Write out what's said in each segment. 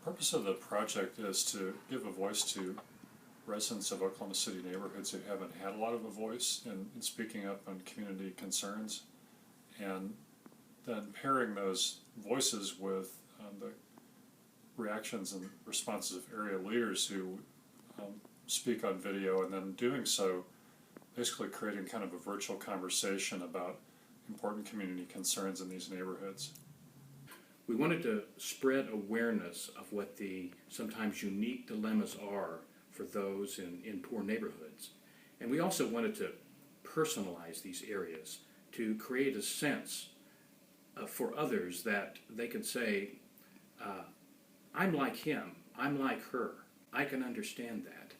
purpose of the project is to give a voice to residents of Oklahoma City neighborhoods who haven't had a lot of a voice in speaking up on community concerns, and then pairing those voices with the reactions and responses of area leaders who speak on video, and then doing so basically creating kind of a virtual conversation about important community concerns in these neighborhoods. We wanted to spread awareness of what the sometimes unique dilemmas are for those in poor neighborhoods. And we also wanted to personalize these areas to create a sense for others that they could say, I'm like him, I'm like her, I can understand that.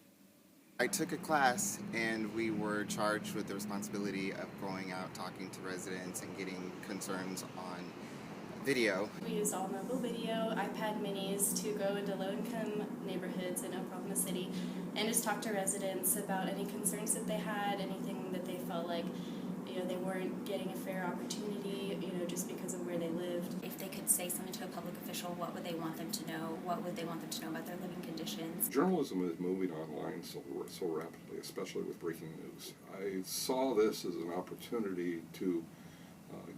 I took a class and we were charged with the responsibility of going out, talking to residents and getting concerns on video. We used all mobile video, iPad minis to go into low-income neighborhoods in Oklahoma City and just talk to residents about any concerns that they had, anything that they felt like they weren't getting a fair opportunity, just because of where they lived. If they could say something to a public official, what would they want them to know? What would they want them to know about their living conditions? Journalism is moving online so rapidly, especially with breaking news. I saw this as an opportunity to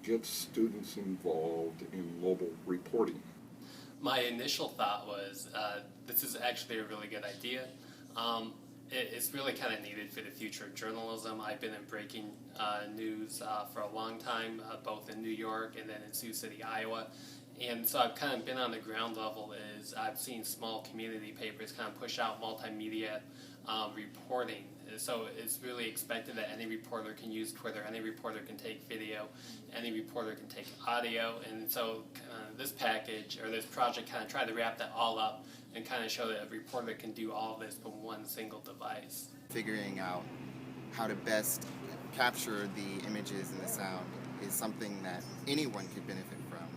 get students involved in mobile reporting. My initial thought was, this is actually a really good idea. It's really kind of needed for the future of journalism. I've been in breaking news for a long time, both in New York and then in Sioux City, Iowa. And so I've kind of been on the ground level. I've seen small community papers kind of push out multimedia reporting. So it's really expected that any reporter can use Twitter, any reporter can take video, any reporter can take audio. And so this package or this project kind of tried to wrap that all up and kind of show that a reporter can do all of this from one single device. Figuring out how to best capture the images and the sound is something that anyone could benefit from,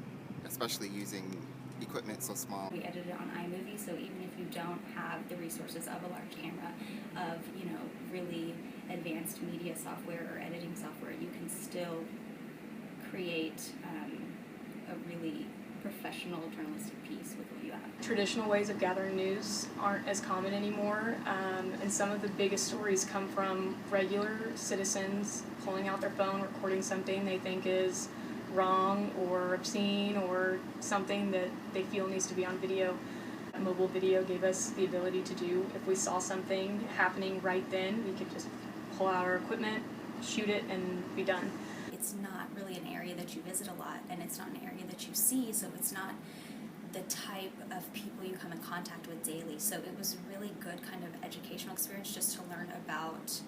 especially using equipment so small. We edited it on iMovie, so even if you don't have the resources of a large camera, of really advanced media software or editing software, you can still create a really professional journalistic piece with what you have. Traditional ways of gathering news aren't as common anymore, and some of the biggest stories come from regular citizens pulling out their phone, recording something they think is wrong or obscene or something that they feel needs to be on video. Mobile video gave us the ability to do, if we saw something happening right then, we could just pull out our equipment, shoot it, and be done. It's not really an area that you visit a lot, and it's not an area that you see, so it's not the type of people you come in contact with daily. So it was a really good kind of educational experience just to learn about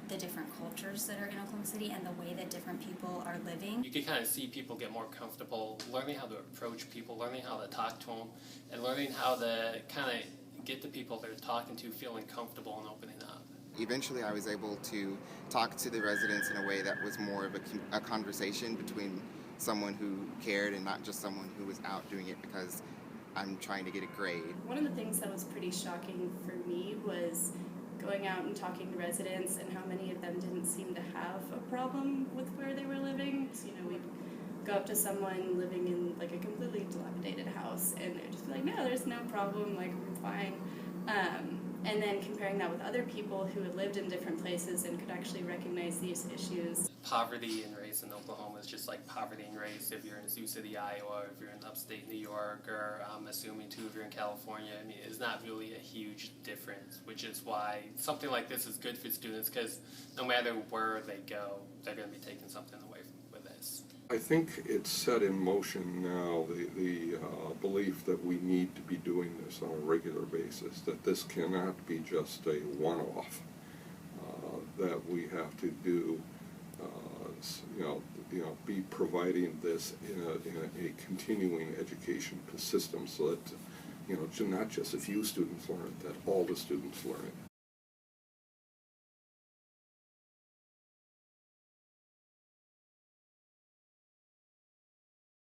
the different cultures that are in Oklahoma City and the way that different people are living. You can kind of see people get more comfortable, learning how to approach people, learning how to talk to them, and learning how to kind of get the people they're talking to feeling comfortable and opening up. Eventually I was able to talk to the residents in a way that was more of a conversation between someone who cared and not just someone who was out doing it because I'm trying to get a grade. One of the things that was pretty shocking for me was going out and talking to residents and how many of them didn't seem to have a problem with where they were living. So, we'd go up to someone living in like a completely dilapidated house and they'd just be like, no, there's no problem, like we're fine. And then comparing that with other people who had lived in different places and could actually recognize these issues. Poverty and race in Oklahoma is just like poverty and race if you're in Sioux City, Iowa, or if you're in upstate New York, or I'm assuming too if you're in California. I mean, it's not really a huge difference, which is why something like this is good for students, because no matter where they go, they're going to be taking something away with this. I think it's set in motion now, the belief that we need to be doing this on a regular basis, that this cannot be just a one-off, that we have to do, be providing this in a continuing education system so that, not just a few students learn it, that all the students learn it.